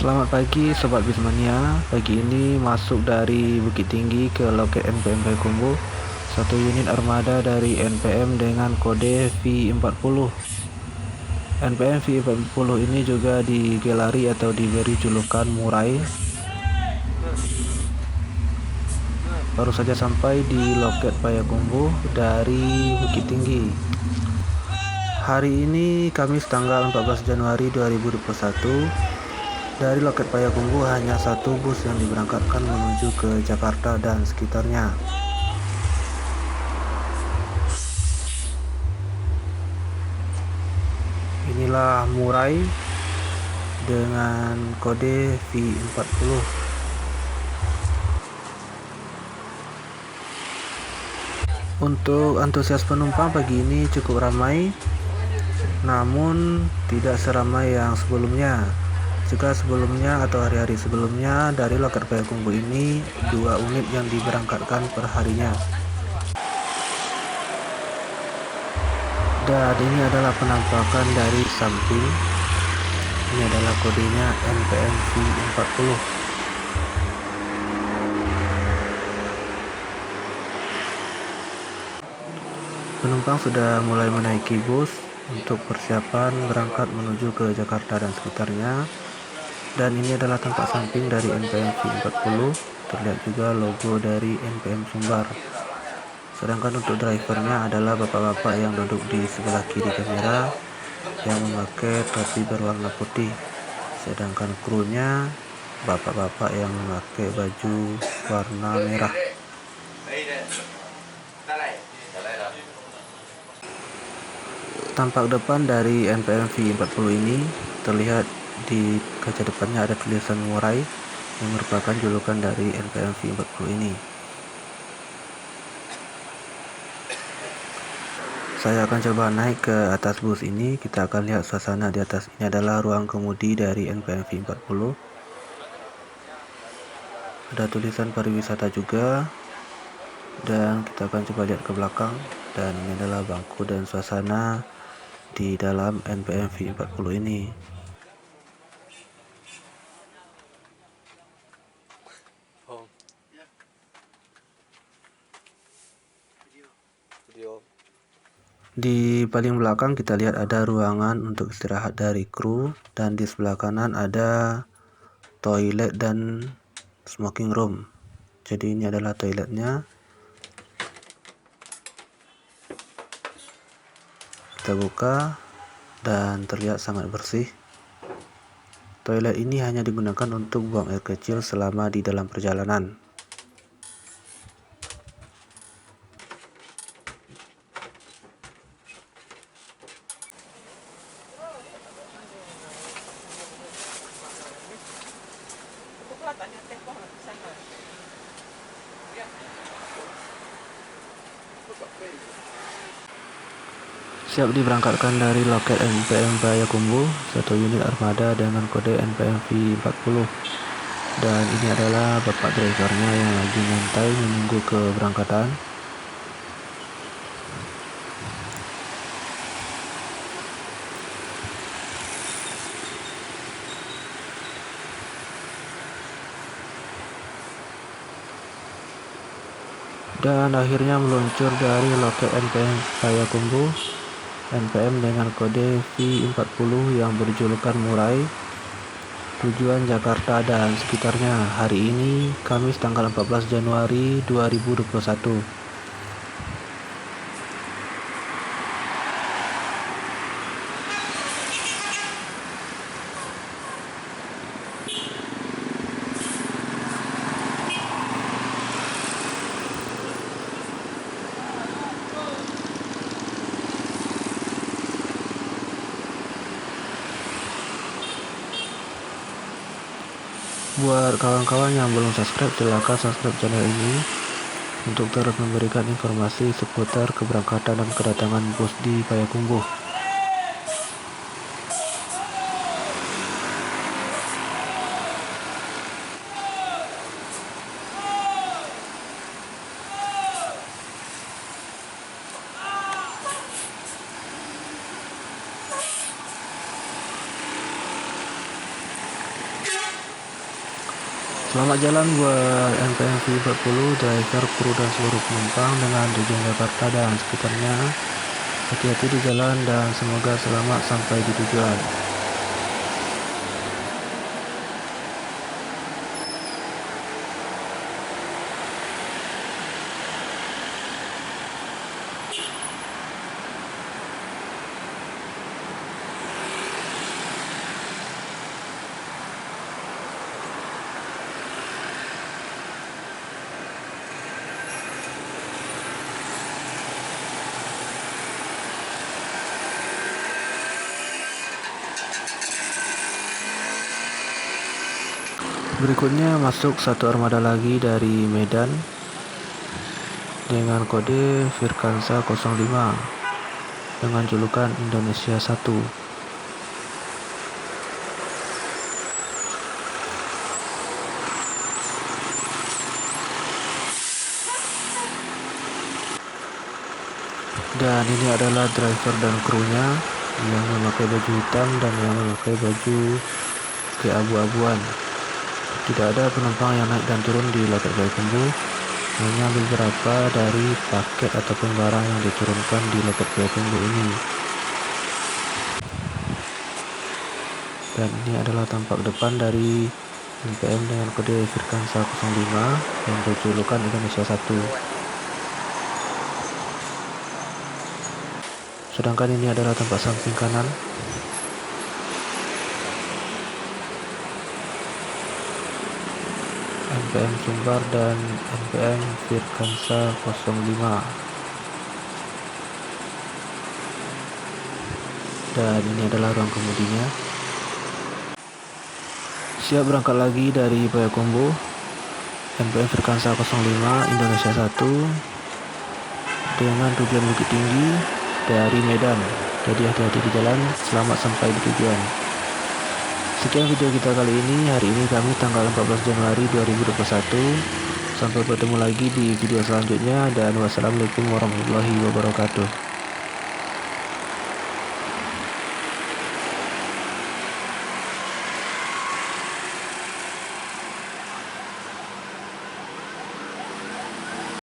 Selamat pagi Sobat Bismania. Pagi ini masuk dari Bukit Tinggi ke loket NPM Payakumbuh, satu unit armada dari NPM dengan kode V40. NPM V40 ini juga digelari atau diberi julukan murai. Baru saja sampai di loket Payakumbuh dari Bukit Tinggi. Hari ini Kamis tanggal 14 Januari 2021. Dari loket Payakumbuh hanya satu bus yang diberangkatkan menuju ke Jakarta dan sekitarnya. Inilah murai dengan kode V40. Untuk antusias penumpang pagi ini cukup ramai, namun tidak seramai yang sebelumnya. Jika sebelumnya atau hari-hari sebelumnya dari loket Payakumbuh ini 2 unit yang diberangkatkan per harinya. Dan ini adalah penampakan dari samping. Ini adalah kodenya NPM V40. Penumpang sudah mulai menaiki bus untuk persiapan berangkat menuju ke Jakarta dan sekitarnya. Dan ini adalah tampak samping dari NPM V40. Terlihat juga logo dari NPM Sumbar. Sedangkan untuk drivernya adalah bapak-bapak yang duduk di sebelah kiri kamera yang memakai topi berwarna putih. Sedangkan krunya bapak-bapak yang memakai baju warna merah. Tampak depan dari NPM V40 ini terlihat di kaca depannya ada tulisan murai yang merupakan julukan dari NPM V40 ini. Saya akan coba naik ke atas bus ini. Kita akan lihat suasana di atas. Ini adalah ruang kemudi dari NPM V40. Ada tulisan pariwisata juga. Dan kita akan coba lihat ke belakang. Dan ini adalah bangku dan suasana di dalam NPM V40 ini. Di paling belakang kita lihat ada ruangan untuk istirahat dari kru, dan di sebelah kanan ada toilet dan smoking room. Jadi ini adalah toiletnya. Kita buka dan terlihat sangat bersih. Toilet ini hanya digunakan untuk buang air kecil selama di dalam perjalanan. Siap diberangkatkan dari loket NPM Payakumbuh, satu unit armada dengan kode NPM V40. Dan ini adalah bapak drivernya yang lagi nyantai menunggu keberangkatan. Dan akhirnya meluncur dari loket NPM Payakumbuh, NPM dengan kode V40 yang berjulukan murai, tujuan Jakarta dan sekitarnya. Hari ini Kamis tanggal 14 Januari 2021. Buat kawan-kawan yang belum subscribe, silahkan subscribe channel ini untuk terus memberikan informasi seputar keberangkatan dan kedatangan bus di Payakumbuh. Selamat jalan buat NPMV 40, driver, kru, dan seluruh penumpang dengan tujuan Jakarta dan sekitarnya. Hati-hati di jalan dan semoga selamat sampai di tujuan. Berikutnya masuk satu armada lagi dari Medan dengan kode Firkansa 05 dengan julukan Indonesia 1. Dan ini adalah driver dan krunya yang memakai baju hitam dan yang memakai baju keabu-abuan. Tidak ada penumpang yang naik dan turun di loket Payakumbuh, hanya beberapa dari paket ataupun barang yang diturunkan di loket Payakumbuh ini. Dan ini adalah tampak depan dari NPM dengan kode Firkansa 05 yang berjulukan Indonesia 1. Sedangkan ini adalah tampak samping kanan. NPM Sumbar dan NPM Firkansa 05. Dan ini adalah ruang kemudinya. Siap berangkat lagi dari Payakumbuh, NPM Firkansa 05 Indonesia 1 dengan tujuan Bukit Tinggi dari Medan. Jadi hati-hati di jalan, selamat sampai di tujuan. Sekian video kita kali ini. Hari ini kami tanggal 14 Januari 2021. Sampai bertemu lagi di video selanjutnya dan wassalamualaikum warahmatullahi wabarakatuh.